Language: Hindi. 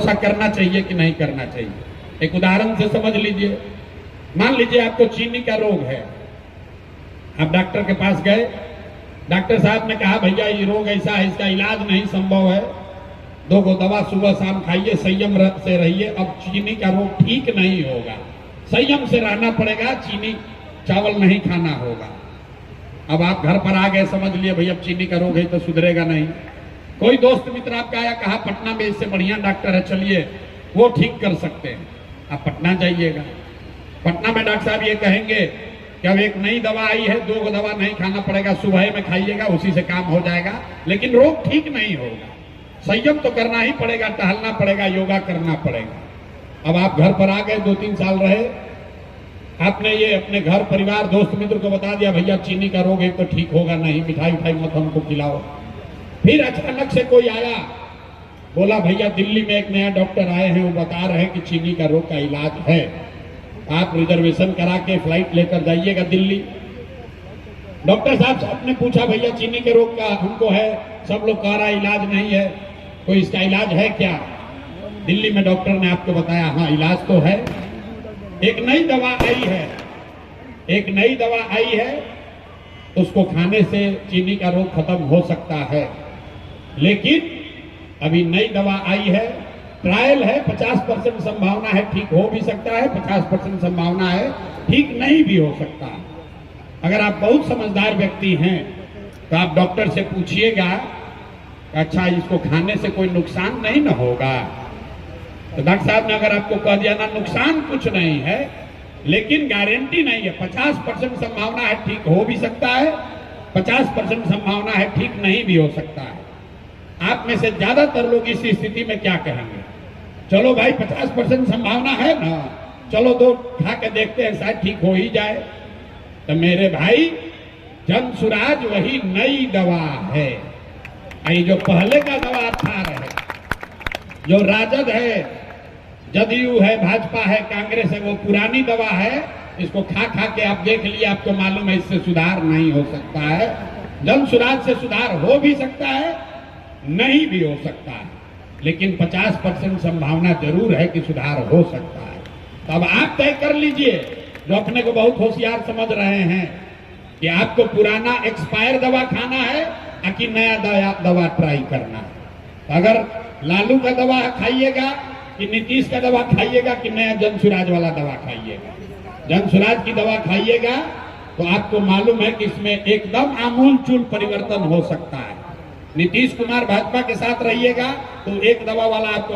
भरोसा करना चाहिए कि नहीं करना चाहिए। एक उदाहरण से समझ लीजिए, मान लीजिए आपको चीनी का रोग है, आप डॉक्टर के पास गए, डॉक्टर साहब ने कहा भैया ये रोग ऐसा है, इसका इलाज नहीं संभव है, 2 गो दवा सुबह शाम खाइए, संयम से रहिए, अब चीनी का रोग ठीक नहीं होगा, संयम से रहना पड़ेगा, चीनी चावल नहीं खाना होगा। अब आप घर पर आ गए, समझ लिए भैया चीनी का रोग है तो सुधरेगा नहीं। कोई दोस्त मित्र आपका आया, कहा पटना में इससे बढ़िया डॉक्टर है, चलिए वो ठीक कर सकते हैं। आप पटना जाइएगा, पटना में डॉक्टर साहब ये कहेंगे कि अब एक नई दवा आई है, 2 दवा नहीं खाना पड़ेगा, सुबह में खाइएगा, उसी से काम हो जाएगा, लेकिन रोग ठीक नहीं होगा। संयम तो करना ही पड़ेगा, टहलना पड़ेगा, योगा करना पड़ेगा। अब आप घर पर आ गए, 2-3 साल रहे, आपने ये अपने घर परिवार दोस्त मित्र को बता दिया भैया चीनी का रोग है तो ठीक होगा नहीं, मिठाई उठाई मत हमको खिलाओ। फिर अचानक से कोई आया, बोला भैया दिल्ली में एक नया डॉक्टर आए हैं, वो बता रहे हैं कि चीनी का रोग का इलाज है, आप रिजर्वेशन करा के फ्लाइट लेकर जाइएगा दिल्ली। डॉक्टर साहब से आपने पूछा भैया चीनी के रोग का हमको है, सब लोग कह रहा इलाज नहीं है, कोई इसका इलाज है क्या? दिल्ली में डॉक्टर ने आपको बताया हाँ इलाज तो है, एक नई दवा आई है, एक नई दवा आई है, उसको खाने से चीनी का रोग खत्म हो सकता है। लेकिन अभी नई दवा आई है, ट्रायल है, 50% संभावना है ठीक हो भी सकता है, 50% संभावना है ठीक नहीं भी हो सकता है। अगर आप बहुत समझदार व्यक्ति हैं तो आप डॉक्टर से पूछिएगा अच्छा इसको खाने से कोई नुकसान नहीं ना होगा। तो डॉक्टर साहब ने अगर आपको कह दिया ना नुकसान कुछ नहीं है, लेकिन गारंटी नहीं है, 50% संभावना है ठीक हो भी सकता है, 50% संभावना है ठीक नहीं भी हो सकता है। आप में से ज्यादातर लोग इस स्थिति में क्या कहेंगे, चलो भाई 50% संभावना है ना, चलो 2 खा के देखते हैं शायद ठीक हो ही जाए। तो मेरे भाई जनसुराज वही नई दवा है, ये जो पहले का दवा था रहे, जो राजद है, जदयू है, भाजपा है, कांग्रेस है, वो पुरानी दवा है, इसको खा खा के आप देख लिए, आपको मालूम है इससे सुधार नहीं हो सकता है। जनसुराज से सुधार हो भी सकता है, नहीं भी हो सकता है, लेकिन 50% संभावना जरूर है कि सुधार हो सकता है। तो अब आप तय कर लीजिए, जो अपने को बहुत होशियार समझ रहे हैं, कि आपको पुराना एक्सपायर दवा खाना है कि नया दवा ट्राई करना है। अगर लालू का दवा खाइएगा कि नीतीश का दवा खाइएगा कि नया जनसुराज वाला दवा खाइएगा, जनसुराज की दवा खाइएगा तो आपको मालूम है कि इसमें एकदम आमूलचूल परिवर्तन हो सकता है। नीतीश कुमार भाजपा के साथ रहिएगा तो एक दवा वाला आपको